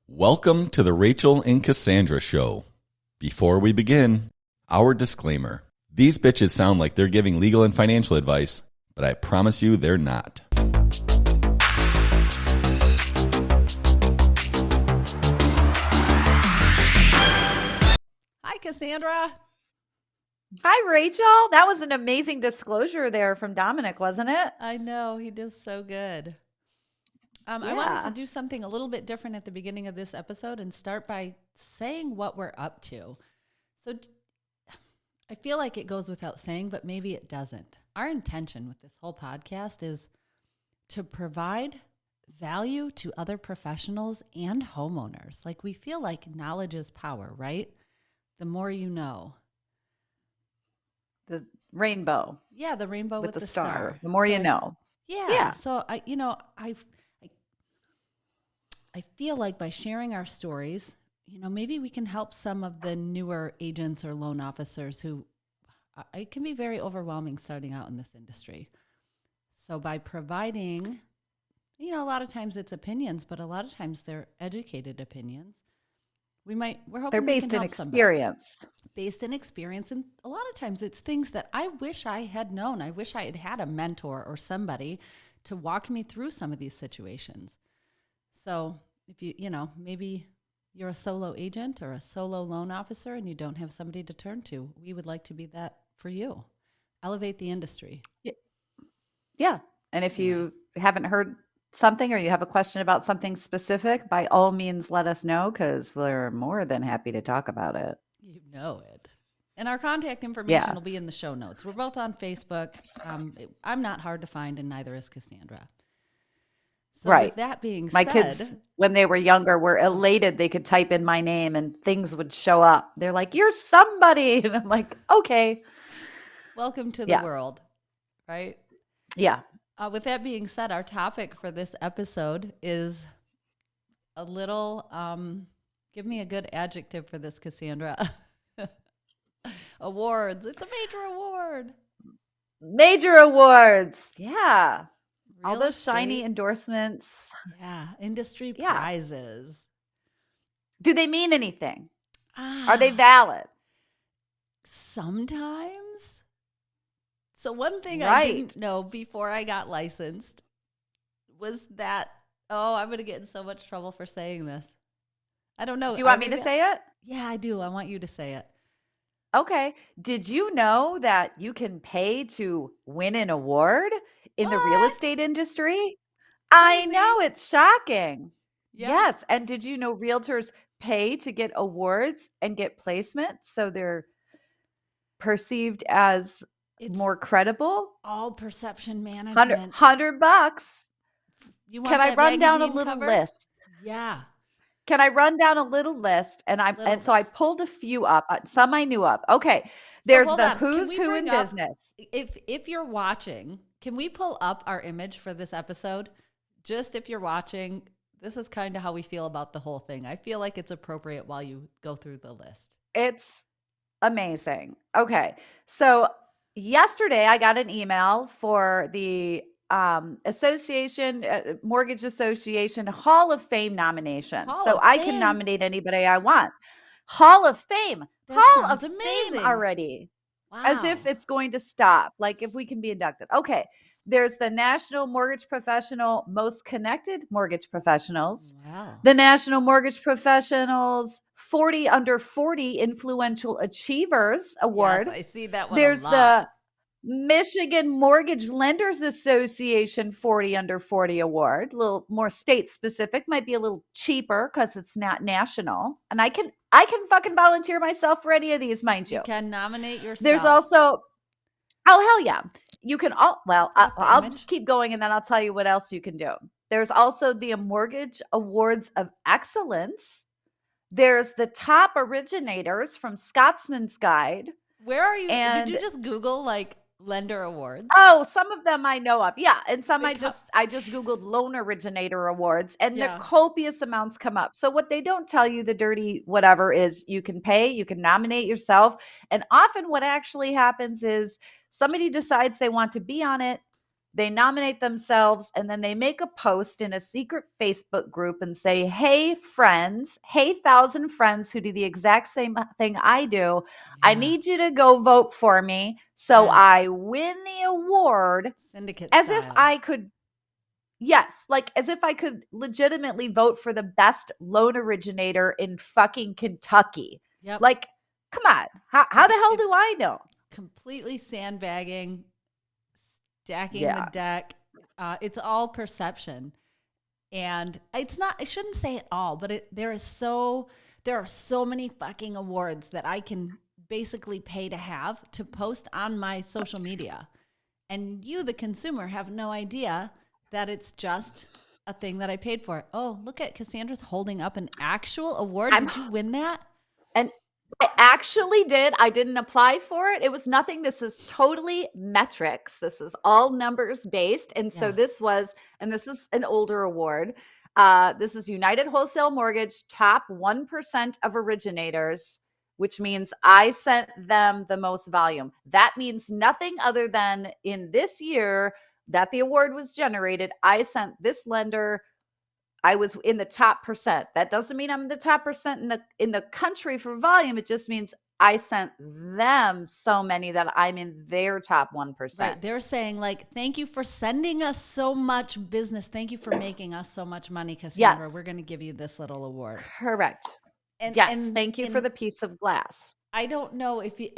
Welcome to the Rachel and Cassandra Show. Before we begin, our disclaimer. These bitches sound like they're giving legal and financial advice, but I promise you they're not. Hi, Cassandra. Hi, Rachel. That was an amazing disclosure there from Dominic, wasn't it? I know, he does so good. I wanted to do something a little bit different at the beginning of this episode and start by saying what we're up to. So I feel like it goes without saying, but maybe it doesn't. Our intention with this whole podcast is to provide value to other professionals and homeowners. Like, we feel like knowledge is power, right? The more you know. The rainbow. Yeah, the rainbow with the star. The more you know. Yeah. So I feel like by sharing our stories, maybe we can help some of the newer agents or loan officers who it can be very overwhelming starting out in this industry. So by providing, a lot of times it's opinions, but a lot of times they're educated opinions. We're hoping they're based in experience. Based in experience. And a lot of times it's things that I wish I had known. I wish I had had a mentor or somebody to walk me through some of these situations. So if maybe you're a solo agent or a solo loan officer and you don't have somebody to turn to, we would like to be that for you. Elevate the industry. Yeah. And if you haven't heard something or you have a question about something specific, by all means, let us know, because we're more than happy to talk about it. You know it. And our contact information will be in the show notes. We're both on Facebook. I'm not hard to find, and neither is Cassandra. So with that being said, my kids, when they were younger, were elated they could type in my name and things would show up. They're like, "You're somebody," and I'm like, "Okay." Welcome to the world, right? Yeah. With that being said, our topic for this episode is a little. Give me a good adjective for this, Cassandra. Awards. It's a major award. Major awards. Yeah. All those shiny estate endorsements. Yeah. Industry prizes. Do they mean anything? Are they valid? Sometimes. So one thing I didn't know before I got licensed was that, I'm going to get in so much trouble for saying this. I don't know. Do you want me to say it? Yeah, I do. I want you to say it. Okay. Did you know that you can pay to win an award in the real estate industry? Crazy. I know, it's shocking. Yeah. Yes. And did you know realtors pay to get awards and get placements so they're perceived as more credible? All perception management. $100. Can I run down a little list? Yeah. Can I run down a little list? So I pulled a few up. Some I knew of. Okay. There's the who's who in business. If you're watching, can we pull up our image for this episode? Just if you're watching, this is kind of how we feel about the whole thing. I feel like it's appropriate while you go through the list. It's amazing. Okay. So yesterday I got an email for the Mortgage Association Hall of Fame nomination. I can nominate anybody I want. Hall of Fame. Hall of Fame already. Wow. As if it's going to stop. Like if we can be inducted. Okay. There's the National Mortgage Professional Most Connected Mortgage Professionals. Wow. The National Mortgage Professionals 40 Under 40 Influential Achievers Award. Yes, I see that one. There's the Michigan Mortgage Lenders Association 40 Under 40 Award. A little more state specific, might be a little cheaper because it's not national. And I can fucking volunteer myself for any of these, mind you. You can nominate yourself. There's also, oh hell yeah. You can I'll just keep going and then I'll tell you what else you can do. There's also the Mortgage Awards of Excellence. There's the top originators from Scotsman's Guide. Where are you? Did you just Google lender awards? Oh, some of them I know of. Yeah. And some I just Googled loan originator awards and the copious amounts come up. So what they don't tell you, the dirty whatever, is you can pay, you can nominate yourself. And often what actually happens is somebody decides they want to be on it. They nominate themselves, and then they make a post in a secret Facebook group and say, hey, friends, hey, 1,000 friends who do the exact same thing I do. I need you to go vote for me so I win the award. Syndicate as style. if I could Yes, like as if I could legitimately vote for the best loan originator in fucking Kentucky. Yep. Like, come on. How the hell do I know? Completely sandbagging, stacking the deck. It's all perception. And it's not, I shouldn't say it all, but there are so many fucking awards that I can basically pay to have to post on my social media. And you, the consumer, have no idea that it's just a thing that I paid for. Oh, look at Cassandra's holding up an actual award. Did you win that? And I actually did. I didn't apply for it. It was nothing. This is totally metrics. This is all numbers based. And so this is an older award. This is United Wholesale Mortgage, top 1% of originators, which means I sent them the most volume. That means nothing other than in this year that the award was generated, I sent this lender, I was in the top percent. That doesn't mean I'm in the top percent in the country for volume. It just means I sent them so many that I'm in their top 1%. Right. They're saying like, thank you for sending us so much business. Thank you for making us so much money, Cassandra. We're going to give you this little award. Correct. And thank you for the piece of glass. I don't know if you,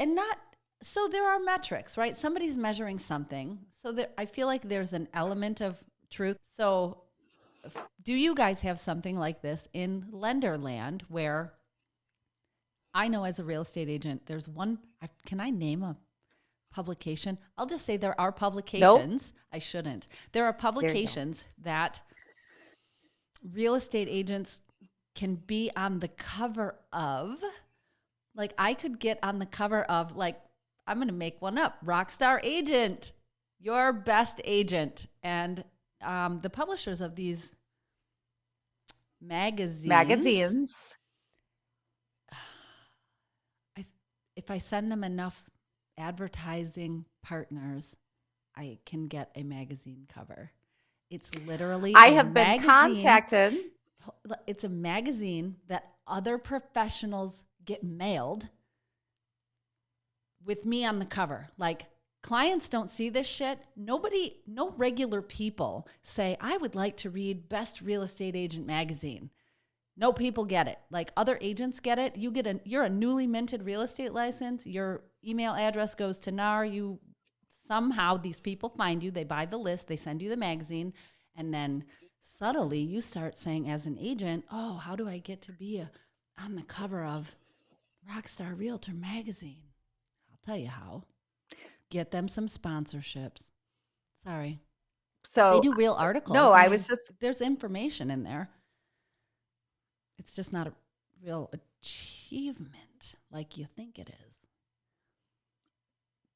so there are metrics, right? Somebody's measuring something. So I feel like there's an element of truth. So do you guys have something like this in lender land where I know as a real estate agent, there's one, can I name a publication? I'll just say there are publications. Nope. I shouldn't. There are publications that real estate agents can be on the cover of. Like I could get on the cover of, like, I'm going to make one up, Rockstar Agent, your best agent. And the publishers of these magazines. If I send them enough advertising partners, I can get a magazine cover. It's literally I have been contacted. It's a magazine that other professionals get mailed with me on the cover. Like, clients don't see this shit. No regular people say, I would like to read Best Real Estate Agent magazine. No people get it. Like, other agents get it. You're a newly minted real estate license. Your email address goes to NAR. Somehow these people find you. They buy the list. They send you the magazine. And then subtly you start saying as an agent, oh, how do I get to be on the cover of Rockstar Realtor magazine? I'll tell you how. Get them some sponsorships. Sorry. So they do real articles. No, there's information in there. It's just not a real achievement like you think it is.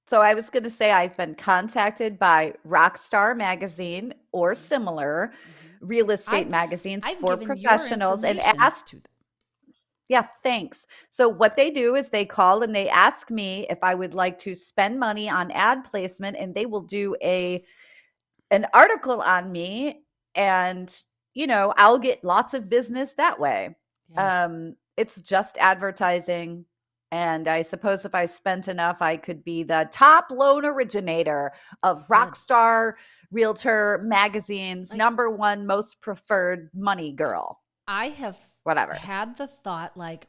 So I was going to say I've been contacted by Rockstar Magazine or similar real estate magazines for professionals and asked. Yeah, thanks. So what they do is they call and they ask me if I would like to spend money on ad placement, and they will do an article on me, and I'll get lots of business that way. Yes. It's just advertising. And I suppose if I spent enough, I could be the top loan originator of Rockstar Realtor magazine's #1 most preferred money girl. I have had the thought, like,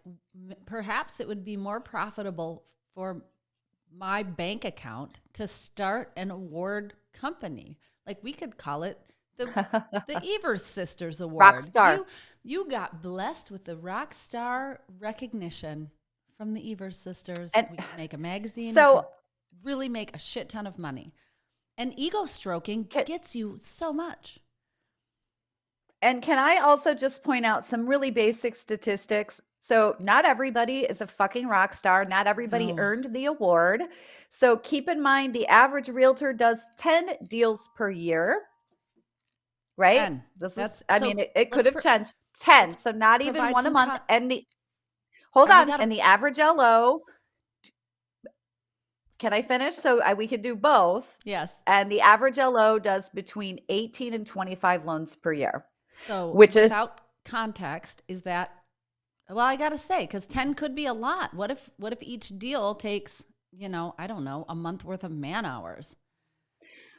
perhaps it would be more profitable for my bank account to start an award company. Like, we could call it the Evers Sisters Award. Rockstar. You got blessed with the Rockstar recognition from the Evers sisters. And we can make a magazine. So really make a shit ton of money. And ego stroking gets you so much. And can I also just point out some really basic statistics? So not everybody is a fucking rock star. Not everybody earned the award. So keep in mind the average realtor does 10 deals per year. Right? 10. It could have changed. 10. So not even one a month. And the average LO, Can I finish? So we could do both. Yes. And the average LO does between 18 and 25 loans per year. So which without context, is that, well, I got to say, because 10 could be a lot. What if each deal takes, I don't know, a month worth of man hours?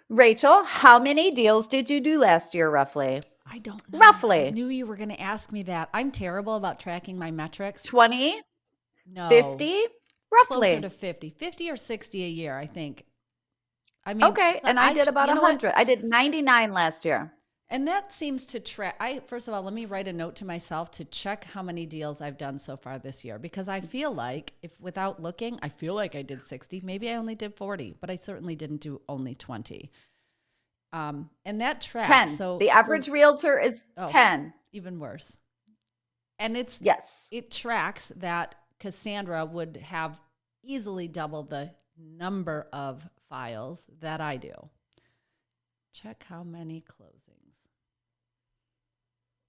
Rachel, how many deals did you do last year, roughly? I don't know. Roughly. I knew you were going to ask me that. I'm terrible about tracking my metrics. 20? No. 50? Roughly. Closer to 50. 50 or 60 a year, I think. I mean, okay. So and I did about 100. I did 99 last year. And that seems to track. First of all, let me write a note to myself to check how many deals I've done so far this year, because I feel like without looking, I feel like I did 60. Maybe I only did 40, but I certainly didn't do only 20. And that tracks. 10. So the average realtor is 10. Even worse. And it tracks that Cassandra would have easily double the number of files that I do. Check how many closings.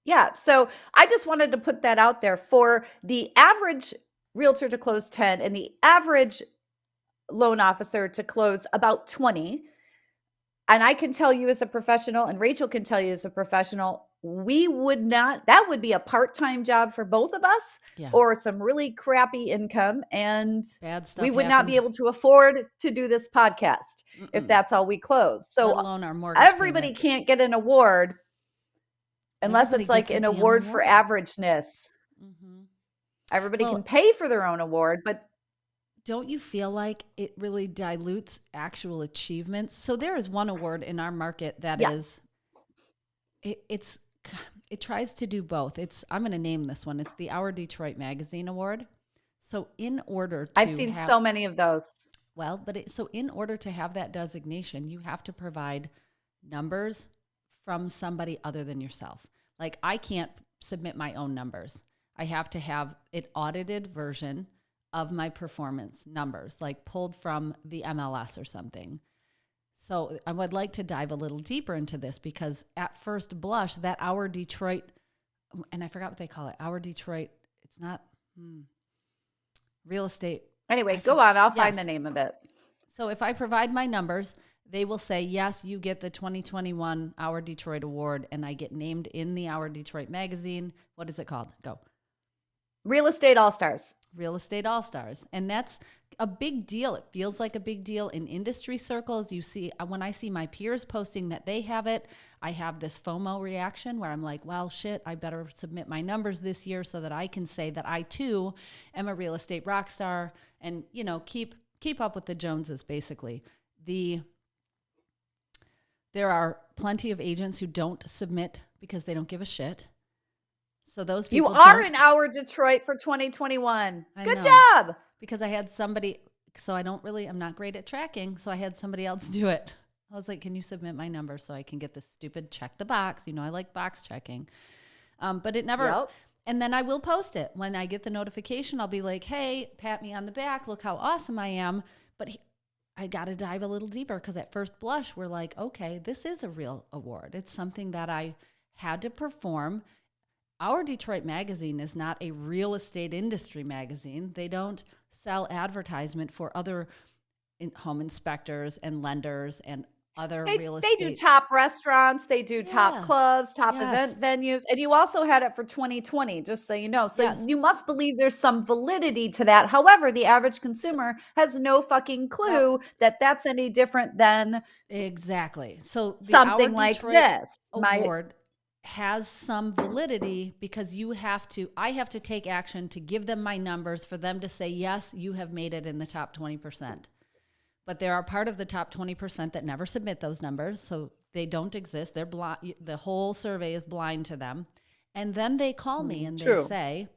Yeah. So I just wanted to put that out there for the average realtor to close 10 and the average loan officer to close about 20. And I can tell you as a professional, and Rachel can tell you as a professional, that would be a part-time job for both of us, or some really crappy income. And bad stuff we would not be able to afford to do this podcast if that's all we close. So let alone our mortgage everybody payment. can't get an award unless it's like an award for averageness. Mm-hmm. Everybody can pay for their own award, but don't you feel like it really dilutes actual achievements? So there is one award in our market that is, it tries to do both. I'm going to name this one. It's the Our Detroit Magazine Award. So in order to I've seen so many of those. Well, so in order to have that designation, you have to provide numbers from somebody other than yourself. Like, I can't submit my own numbers. I have to have an audited version of my performance numbers, like pulled from the MLS or something. So I would like to dive a little deeper into this, because at first blush, that Our Detroit, and I forgot what they call it, Our Detroit, it's not real estate. Anyway, go on. I'll find the name of it. So if I provide my numbers, they will say, yes, you get the 2021 Our Detroit Award, and I get named in the Our Detroit magazine. What is it called? Go. Real Estate All-Stars. Real Estate All-Stars. And that's a big deal. It feels like a big deal in industry circles. You see, when I see my peers posting that they have it, I have this FOMO reaction where I'm like, well, shit, I better submit my numbers this year so that I can say that I too am a real estate rock star, and, keep up with the Joneses, basically. There are plenty of agents who don't submit because they don't give a shit. So those people, you are in Our Detroit for 2021. Good job. Because I had somebody, so I'm not great at tracking. So I had somebody else do it. I was like, can you submit my number so I can get this stupid check the box? I like box checking. But it never, and then I will post it. When I get the notification, I'll be like, hey, pat me on the back. Look how awesome I am. But I got to dive a little deeper, because at first blush, we're like, okay, this is a real award. It's something that I had to perform. Our Detroit magazine is not a real estate industry magazine. They don't sell advertisement for other home inspectors and lenders and other real estate. They do top restaurants. They do top clubs, top event venues. And you also had it for 2020, just so you know. So you must believe there's some validity to that. However, the average consumer has no fucking clue that that's any different than exactly. So something like this. Award has some validity, because I have to take action to give them my numbers for them to say, yes, you have made it in the top 20%. But there are part of the top 20% that never submit those numbers, so they don't exist. They're blind. The whole survey is blind to them. And then they call me and they say,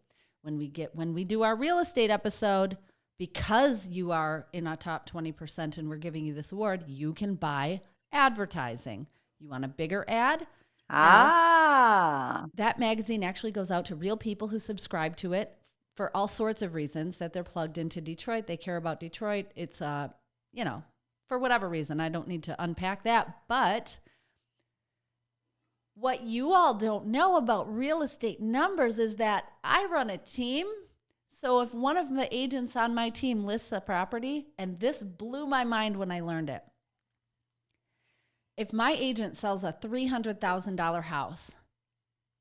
when we do our real estate episode, because you are in our top 20% and we're giving you this award, you can buy advertising. You want a bigger ad? That magazine actually goes out to real people who subscribe to it for all sorts of reasons, that they're plugged into Detroit. They care about Detroit. It's, for whatever reason. I don't need to unpack that. But what you all don't know about real estate numbers is that I run a team. So if one of the agents on my team lists a property, and this blew my mind when I learned it. If my agent sells a $300,000 house,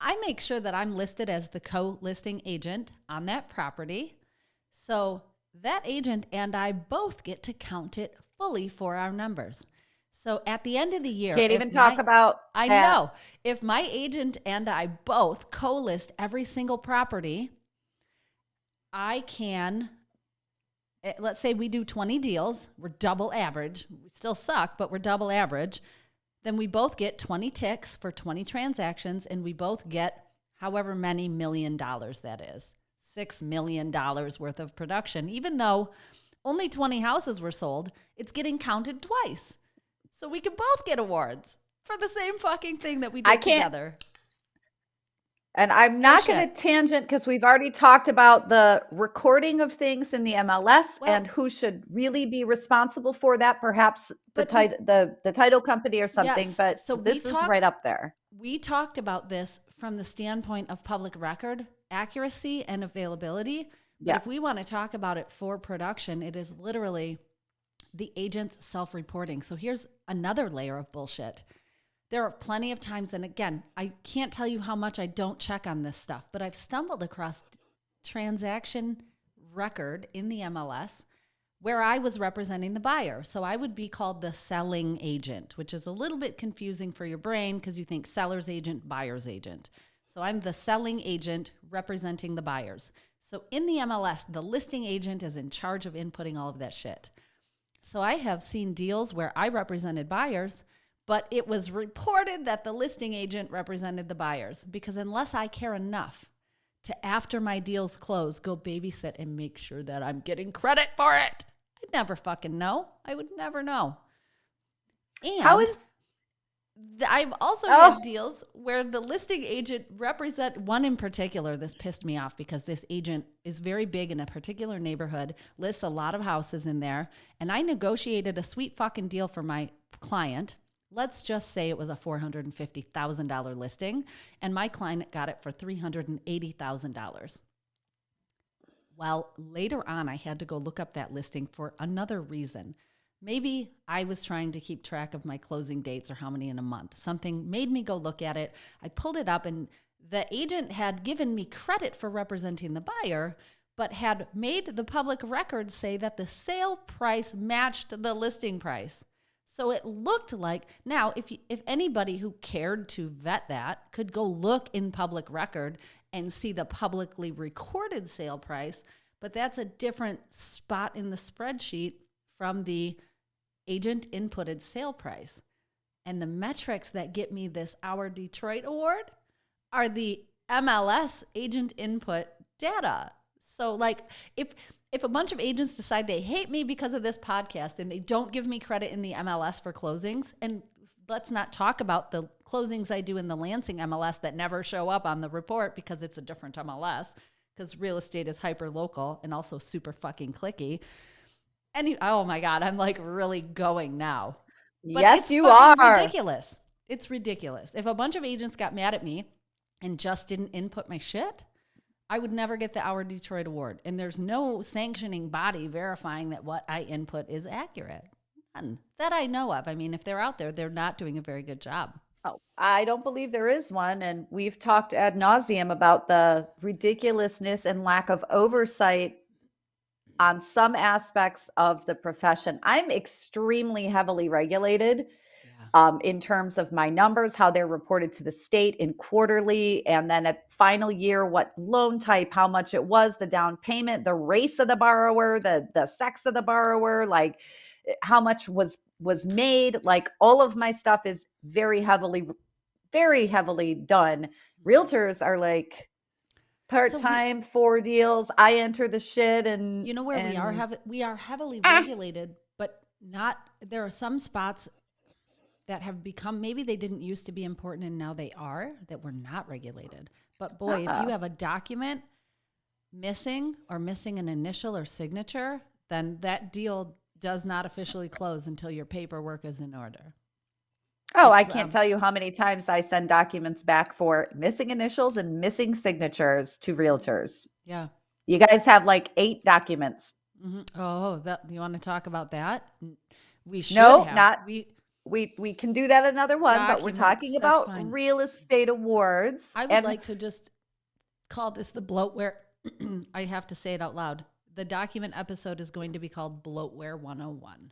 I make sure that I'm listed as the co-listing agent on that property. So that agent and I both get to count it fully for our numbers. So at the end of the year, Can't even talk about I that. know. If my agent and I both co-list every single property, I can, let's say we do 20 deals. We're double average. We still suck, but we're double average. Then we both get 20 ticks for 20 transactions, and we both get however many $1 million that is. $6 million worth of production. Even though only 20 houses were sold, it's getting counted twice. So we can both get awards for the same fucking thing that we did together. And I'm not going to tangent because we've already talked about the recording of things in the MLS and who should really be responsible for that. Perhaps the title company or something. Yes, but so this is right up there. We talked about this from the standpoint of public record accuracy and availability. But if we want to talk about it for production, it is literally the agent's self-reporting. So here's another layer of bullshit. There are plenty of times, and again, I can't tell you how much I don't check on this stuff, but I've stumbled across transaction record in the MLS where I was representing the buyer. So I would be called the selling agent, which is a little bit confusing for your brain because you think seller's agent, buyer's agent. So I'm the selling agent representing the buyers. So in the MLS, the listing agent is in charge of inputting all of that shit. So I have seen deals where I represented buyers, but it was reported that the listing agent represented the buyers, because unless I care enough to, after my deals close, go babysit and make sure that I'm getting credit for it, I'd never fucking know. I would never know. And I've also had deals where the listing agent one in particular, this pissed me off because this agent is very big in a particular neighborhood, lists a lot of houses in there, and I negotiated a sweet fucking deal for my client. Let's just say it was a $450,000 listing, and my client got it for $380,000. Well, later on, I had to go look up that listing for another reason. Maybe I was trying to keep track of my closing dates or how many in a month. Something made me go look at it. I pulled it up, and the agent had given me credit for representing the buyer, but had made the public record say that the sale price matched the listing price. So it looked like, now, if anybody who cared to vet that could go look in public record and see the publicly recorded sale price, but that's a different spot in the spreadsheet from the agent inputted sale price. And the metrics that get me this Our Detroit Award are the MLS agent input data. So like if a bunch of agents decide they hate me because of this podcast and they don't give me credit in the MLS for closings, and let's not talk about the closings I do in the Lansing MLS that never show up on the report because it's a different MLS, because real estate is hyper local and also super fucking clicky. And oh my God, I'm like really going now. But yes, you are. Ridiculous. It's ridiculous. If a bunch of agents got mad at me and just didn't input my shit, I would never get the Our Detroit Award. And there's no sanctioning body verifying that what I input is accurate. None that I know of. I mean, if they're out there, they're not doing a very good job. Oh, I don't believe there is one. And we've talked ad nauseum about the ridiculousness and lack of oversight on some aspects of the profession. I'm extremely heavily regulated. In terms of my numbers, how they're reported to the state in quarterly, and then at final year, what loan type, how much it was, the down payment, the race of the borrower, the sex of the borrower, like how much was made. Like all of my stuff is very heavily done. Realtors are like part-time, 4 deals. I enter the shit, and you know where we are heavily regulated, but not. There are some spots that have become, maybe they didn't used to be important and now they are, that were not regulated. But boy, if you have a document missing an initial or signature, then that deal does not officially close until your paperwork is in order. Oh, I can't tell you how many times I send documents back for missing initials and missing signatures to realtors. Yeah. You guys have like 8 documents. Mm-hmm. Oh, you want to talk about that? We should No, have. not we can do that another one, but we're talking That's about fine. real estate awards. I would like to just call this the bloatware. I have to say it out loud. The document episode is going to be called Bloatware 101.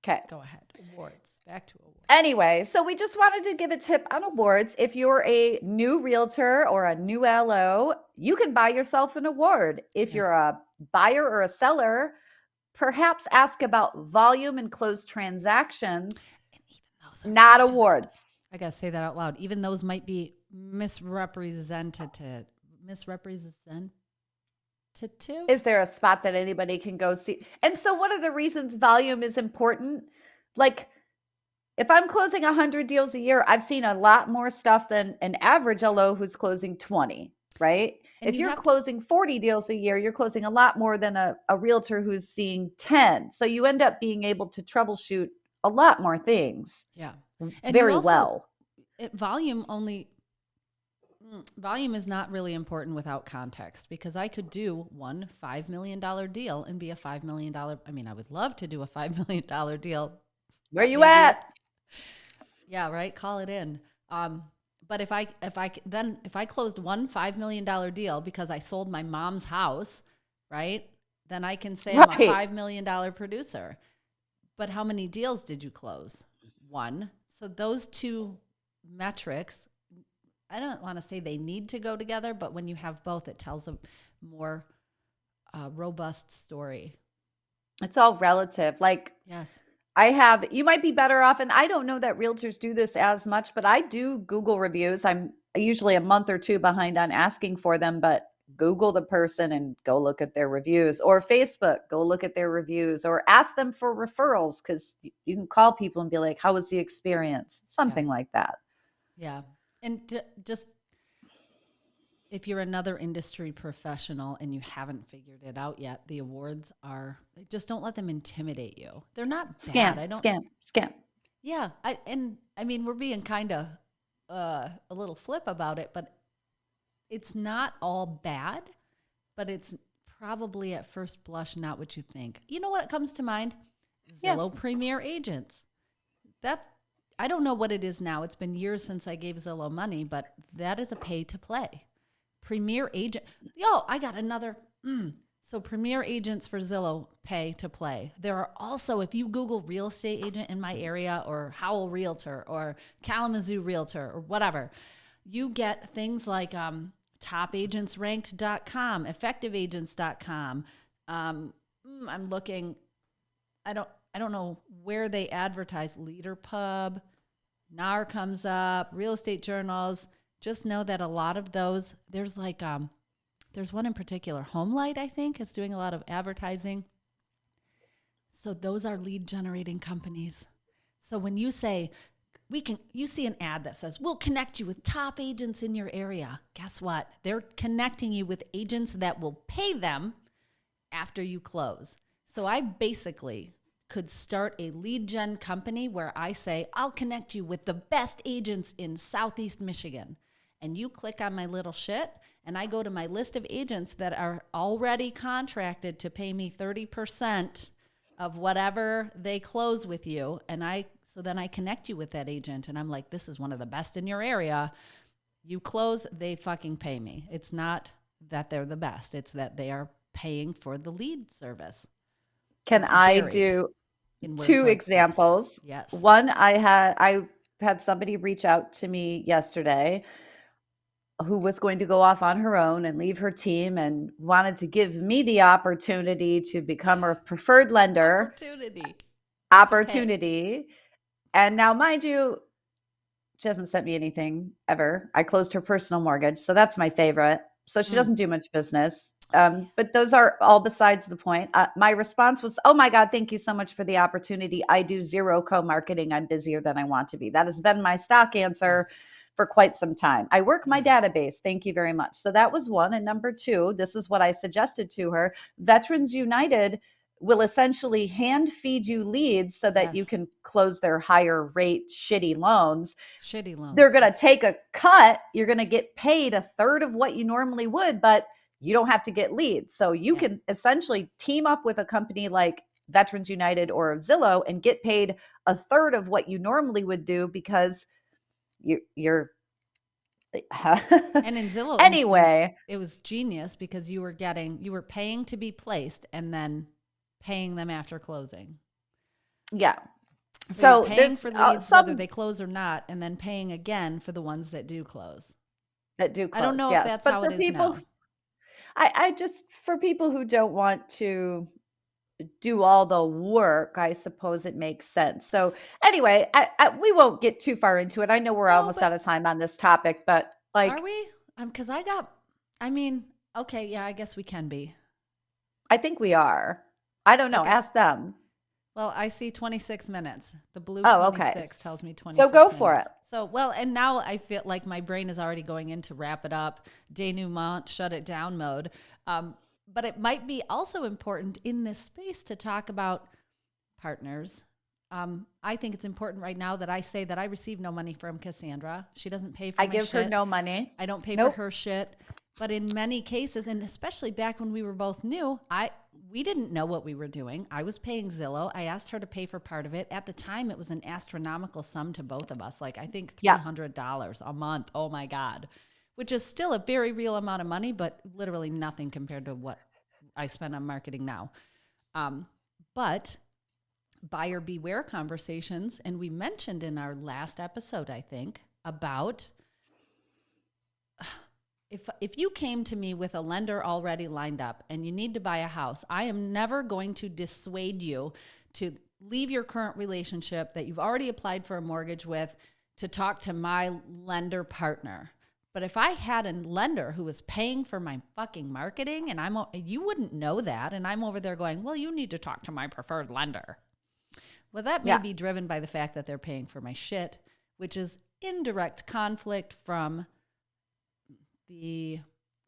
Okay. Go ahead. Awards. Back to awards. Anyway, so we just wanted to give a tip on awards. If you're a new realtor or a new LO, you can buy yourself an award. If you're a buyer or a seller, perhaps ask about volume and closed transactions, and even those are not awards. I got to say that out loud. Even those might be misrepresented. Is there a spot that anybody can go see? And so one of the reasons volume is important, like if I'm closing 100 deals a year, I've seen a lot more stuff than an average LO who's closing 20, right? And if you're closing 40 deals a year, you're closing a lot more than a realtor who's seeing 10. So you end up being able to troubleshoot a lot more things. Yeah. And very well. Volume is not really important without context, because I could do one $5 million deal and be a $5 million. I mean, I would love to do a $5 million deal. Where you at? Yeah, right. Call it in. But if I closed one $5 million deal because I sold my mom's house, right? Then I can say I'm a $5 million producer. But how many deals did you close? One. So those two metrics, I don't want to say they need to go together, but when you have both, it tells a more robust story. It's all relative. Like, yes. You might be better off, and I don't know that realtors do this as much, but I do Google reviews. I'm usually a month or 2 behind on asking for them, but Google the person and go look at their reviews, or Facebook, go look at their reviews, or ask them for referrals, because you can call people and be like, how was the experience? Something like that. Yeah. And just if you're another industry professional and you haven't figured it out yet, the awards just don't let them intimidate you. They're not bad. Scam. Yeah. I mean, we're being kind of a little flip about it, but it's not all bad, but it's probably at first blush not what you think. You know what comes to mind? Zillow Premier Agents. I don't know what it is now. It's been years since I gave Zillow money, but that is a pay to play. Premier Agent. I got another. So Premier Agents for Zillow, pay to play. There are also, if you Google real estate agent in my area, or Howell Realtor, or Kalamazoo Realtor, or whatever, you get things like topagentsranked.com, effectiveagents.com. I'm looking, I don't know where they advertise. Leader Pub, NAR comes up, Real Estate Journals. Just know that a lot of those, there's one in particular, HomeLight, I think, is doing a lot of advertising. So those are lead generating companies. So when you say, you see an ad that says, we'll connect you with top agents in your area. Guess what? They're connecting you with agents that will pay them after you close. So I basically could start a lead gen company where I say, I'll connect you with the best agents in Southeast Michigan. And you click on my little shit, and I go to my list of agents that are already contracted to pay me 30% of whatever they close with you. So then I connect you with that agent, and I'm like, this is one of the best in your area. You close, they fucking pay me. It's not that they're the best. It's that they are paying for the lead service. Can I do 2 examples? Yes. One, I had somebody reach out to me yesterday who was going to go off on her own and leave her team and wanted to give me the opportunity to become her preferred lender. Opportunity. And now, mind you, she hasn't sent me anything ever. I closed her personal mortgage, so that's my favorite. So she doesn't do much business. But those are all besides the point. My response was, oh my God, thank you so much for the opportunity. I do zero co-marketing. I'm busier than I want to be. That has been my stock answer for quite some time. I work my database. Thank you very much. So that was one. And number 2, this is what I suggested to her. Veterans United will essentially hand feed you leads so that you can close their higher rate shitty loans. They're going to take a cut. You're going to get paid a third of what you normally would, but you don't have to get leads. So you can essentially team up with a company like Veterans United or Zillow and get paid a third of what you normally would do because you're and in Zillow anyway, instance, it was genius because you were paying to be placed and then paying them after closing. Yeah. So you're paying there's for leads whether they close or not, and then paying again for the ones that do close. I don't know if that's how it is now. I just, for people who don't want to do all the work, I suppose it makes sense. So anyway, we won't get too far into it. I know we're almost out of time on this topic, but like, are we? Because okay, yeah, I guess we can be. I think we are. I don't know. Okay. Ask them. Well, I see 26 minutes. The blue 26 tells me 26 So go minutes. For it. So, well, and now I feel like my brain is already going into wrap it up, denouement, shut it down mode. But it might be also important in this space to talk about partners. I think it's important right now that I say that I receive no money from Cassandra. She doesn't pay for my shit. I give her no money. I don't pay for her shit. But in many cases, and especially back when we were both new, we didn't know what we were doing. I was paying Zillow. I asked her to pay for part of it. At the time, it was an astronomical sum to both of us. Like, I think $300 a month. Oh my God. Which is still a very real amount of money, but literally nothing compared to what I spend on marketing now. But buyer beware conversations. And we mentioned in our last episode, I think, about if you came to me with a lender already lined up and you need to buy a house, I am never going to dissuade you to leave your current relationship that you've already applied for a mortgage with to talk to my lender partner. But if I had a lender who was paying for my fucking marketing and you wouldn't know that, and I'm over there going, well, you need to talk to my preferred lender. Well, that may be driven by the fact that they're paying for my shit, which is indirect conflict from the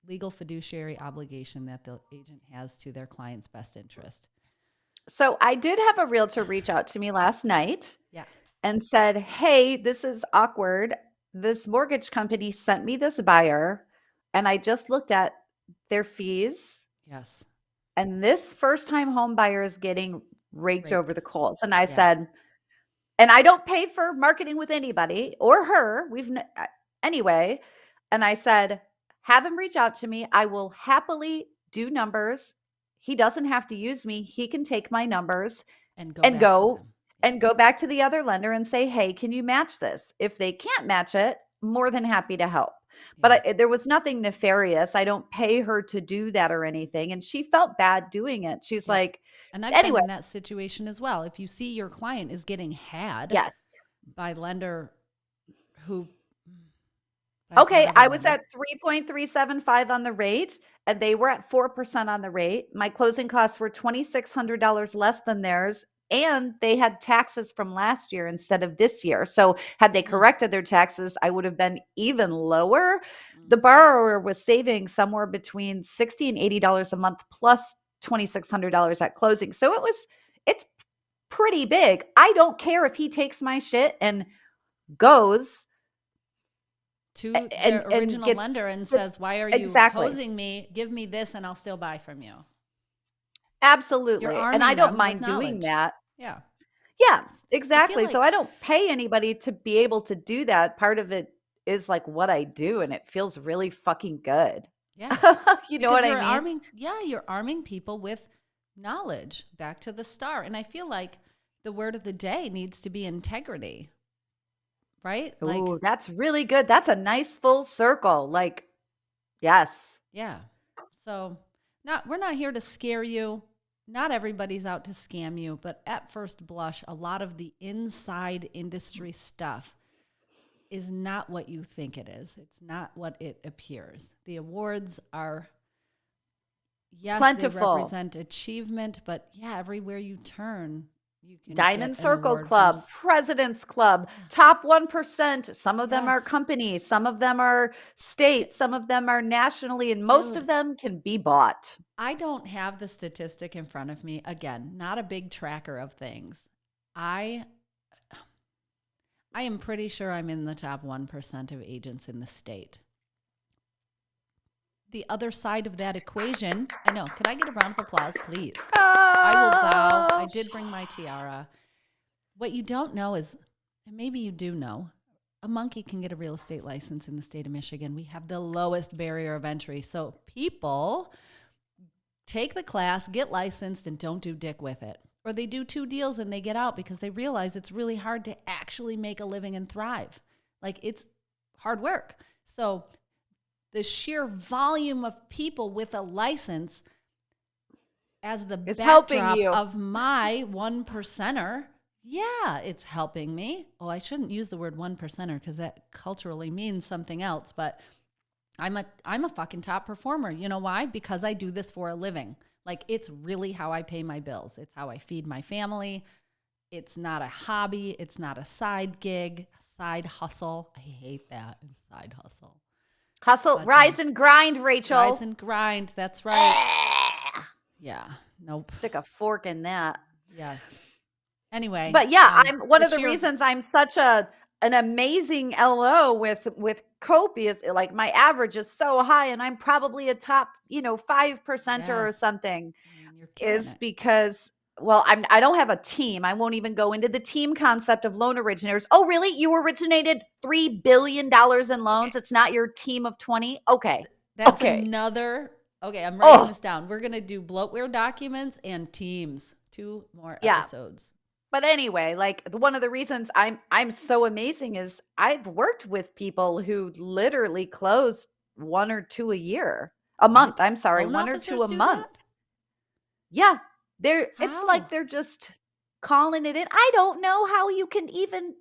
legal fiduciary obligation that the agent has to their client's best interest. So I did have a realtor reach out to me last night and said, hey, this is awkward. This mortgage company sent me this buyer and I just looked at their fees. Yes. And this first-time home buyer is getting raked over the coals. And I said, and I don't pay for marketing with anybody or her. Anyway. And I said, have him reach out to me. I will happily do numbers. He doesn't have to use me. He can take my numbers and go back to the other lender and say, hey, can you match this? If they can't match it, more than happy to help. But there was nothing nefarious. I don't pay her to do that or anything. And she felt bad doing it. She's like, and I've been in that situation as well. If you see your client is getting had by lender who... Okay, I was at 3.375 on the rate, and they were at 4% on the rate. My closing costs were $2,600 less than theirs, and they had taxes from last year instead of this year. So had they corrected their taxes, I would have been even lower. The borrower was saving somewhere between $60 and $80 a month plus $2,600 at closing. So it's pretty big. I don't care if he takes my shit and goes to their original lender and says, why are you opposing me? Give me this and I'll still buy from you. Absolutely. And I don't mind doing that. Yeah. Yeah, exactly. So I don't pay anybody to be able to do that. Part of it is like what I do, and it feels really fucking good. Yeah. You know what I mean? You're arming people with knowledge. Back to the star. And I feel like the word of the day needs to be integrity. Right? Oh, that's really good. That's a nice full circle. Like, yes. Yeah. So we're not here to scare you. Not everybody's out to scam you, but at first blush, a lot of the inside industry stuff is not what you think it is. It's not what it appears. The awards are, yes, plentiful. They represent achievement, but everywhere you turn, you can Diamond Circle Club, President's Club, top 1%. Some of them are companies, some of them are state, some of them are nationally, and most of them can be bought. I don't have the statistic in front of me. Again, not a big tracker of things. I am pretty sure I'm in the top 1% of agents in the state. the other side of that equation, I know. Can I get a round of applause, please? I will bow. I did bring my tiara. What you don't know is, and maybe you do know, a monkey can get a real estate license in the state of Michigan. We have the lowest barrier of entry. So people take the class, get licensed, and don't do dick with it. Or they do 2 deals and they get out because they realize it's really hard to actually make a living and thrive. Like, it's hard work. So the sheer volume of people with a license as the backdrop of my 1%er, yeah, it's helping me. Oh, I shouldn't use the word 1%er because that culturally means something else, but I'm a fucking top performer. You know why? Because I do this for a living. Like, it's really how I pay my bills. It's how I feed my family. It's not a hobby. It's not a side gig, a side hustle. I hate that. Side hustle. But, rise and grind, Rachel. Rise and grind. That's right. Yeah. Nope. Stick a fork in that. Yes. Anyway. But yeah, I'm one of the reasons I'm such an amazing LO with Cope is, like, my average is so high and I'm probably a top, 5%er or something, is because, well, I don't have a team. I won't even go into the team concept of loan originators. Oh, really? You originated $3 billion in loans. It's not your team of 20. Okay. That's another. Okay. I'm writing this down. We're going to do bloatware documents and teams. 2 more episodes. But anyway, like, one of the reasons I'm so amazing is I've worked with people who literally closed 1 or 2 a month. I'm sorry, Loan 1 or 2 a month. That? Yeah, it's like they're just calling it in. I don't know how you can even.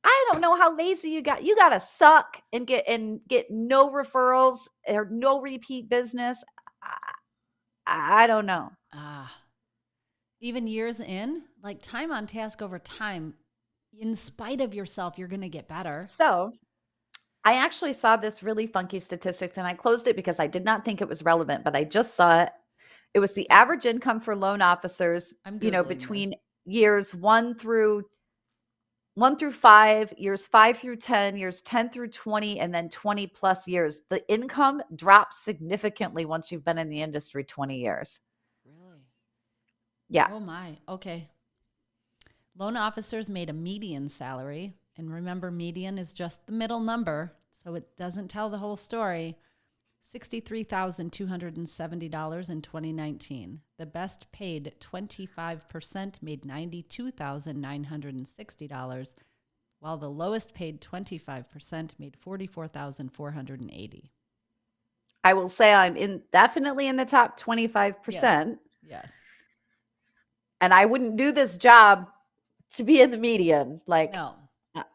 I don't know how lazy you got. You got to suck and get no referrals or no repeat business. I don't know. Even years in, like, time on task over time, in spite of yourself, you're going to get better. So I actually saw this really funky statistics and I closed it because I did not think it was relevant, but I just saw it. It was the average income for loan officers, between years 1 through 5, years 5 through 10, years 10 through 20, and then 20 plus years. The income drops significantly once you've been in the industry 20 years. Really? Yeah. Oh my. Okay. Loan officers made a median salary. And remember, median is just the middle number, so it doesn't tell the whole story. $63,270 in 2019. The best paid 25% made $92,960, while the lowest paid 25% made $44,480. I will say I'm definitely in the top 25%. Yes. And I wouldn't do this job to be in the median. Like, no,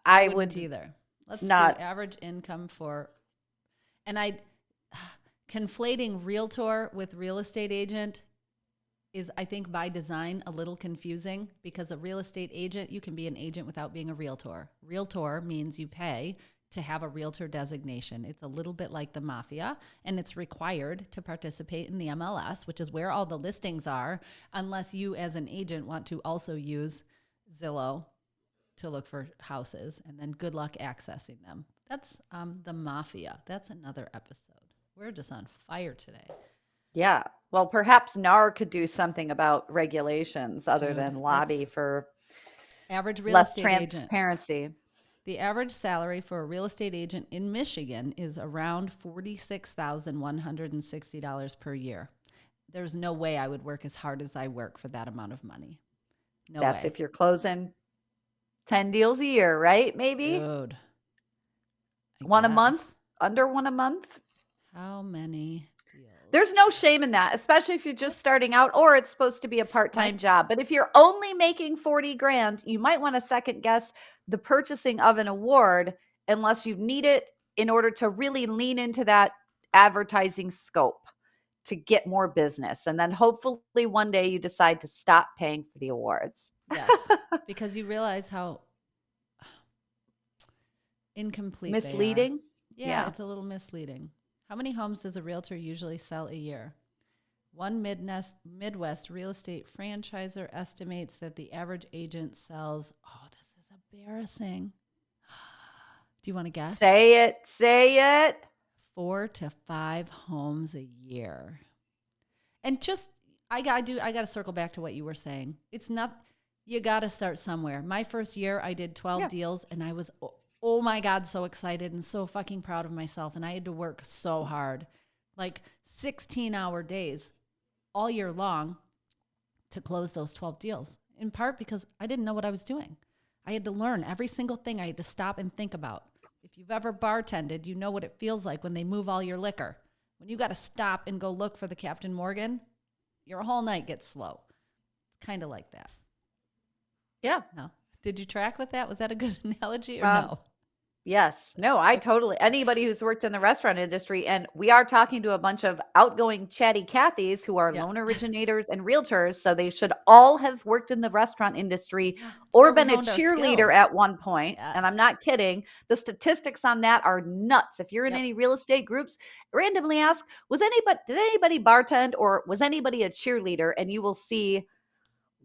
I wouldn't either. Let's do average income for, and conflating realtor with real estate agent is, I think, by design a little confusing, because a real estate agent, you can be an agent without being a realtor. Realtor means you pay to have a realtor designation. It's a little bit like the mafia, and it's required to participate in the MLS, which is where all the listings are, unless you as an agent want to also use Zillow to look for houses, and then good luck accessing them. That's the mafia. That's another episode. We're just on fire today. Yeah. Well, perhaps NAR could do something about regulations other than lobby for average real less estate transparency. Agent. The average salary for a real estate agent in Michigan is around $46,160 per year. There's no way I would work as hard as I work for that amount of money. No way. That's if you're closing 10 deals a year, right? Maybe? Dude. 1 a month? Under 1 a month? How many deals? There's no shame in that, especially if you're just starting out, or it's supposed to be a part-time job. But if you're only making $40,000, you might want to second guess the purchasing of an award unless you need it in order to really lean into that advertising scope to get more business. And then hopefully one day you decide to stop paying for the awards. Yes, because you realize how incomplete misleading. Yeah, it's a little misleading. How many homes does a realtor usually sell a year? One Midwest real estate franchisor estimates that the average agent sells, this is embarrassing. Do you want to guess? Say it. 4 to 5 homes a year. And just, I got to circle back to what you were saying. It's not, you got to start somewhere. My first year, I did 12 deals, and I was, oh my God, so excited and so fucking proud of myself. And I had to work so hard, like 16-hour days all year long to close those 12 deals, in part because I didn't know what I was doing. I had to learn every single thing. I had to stop and think about. If you've ever bartended, you know what it feels like when they move all your liquor. When you got to stop and go look for the Captain Morgan, your whole night gets slow. It's kind of like that. Yeah. No. Did you track with that? Was that a good analogy or no? Yes. No, I totally, anybody who's worked in the restaurant industry, and we are talking to a bunch of outgoing chatty Cathys who are loan originators and realtors. So they should all have worked in the restaurant industry or been a cheerleader at one point. Yes. And I'm not kidding. The statistics on that are nuts. If you're in any real estate groups, randomly ask, did anybody bartend or was anybody a cheerleader? And you will see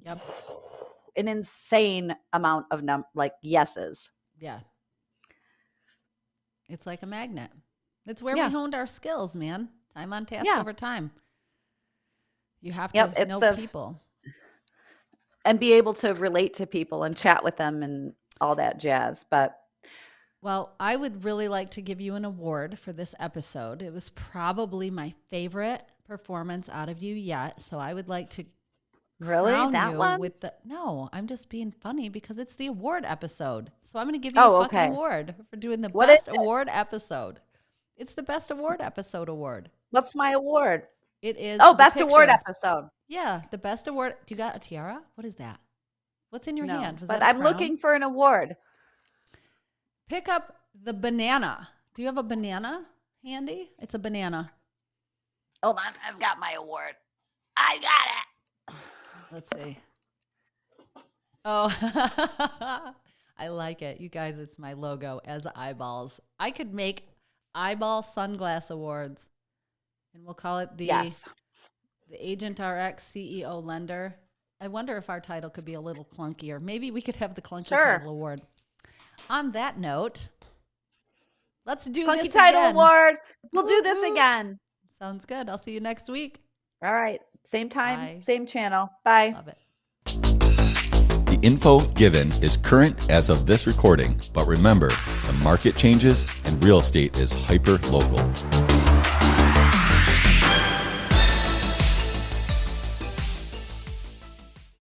an insane amount of yeses. Yeah. It's like a magnet. It's where we honed our skills, man. Time on task over time. You have to know people. And be able to relate to people and chat with them and all that jazz. Well, I would really like to give you an award for this episode. It was probably my favorite performance out of you yet. So I would like to crown that you one? with the. No, I'm just being funny because it's the award episode. So I'm going to give you a fucking award for doing the best award episode. It's the best award episode award. What's my award? It is best award episode. Yeah, the best award. Do you got a tiara? What is that? What's in your hand? But I'm looking for an award. Pick up the banana. Do you have a banana handy? It's a banana. Hold on, I've got my award. I got it. Let's see. Oh, I like it. You guys, it's my logo as eyeballs. I could make eyeball sunglass awards, and we'll call it the AgentRx CEO Lender. I wonder if our title could be a little clunkier. Maybe we could have the clunky title award. On that note, let's do clunky this title again. award. We'll do this again. Sounds good. I'll see you next week. All right. Same time, same channel. Bye. Love it. The info given is current as of this recording, but remember, the market changes and real estate is hyper local.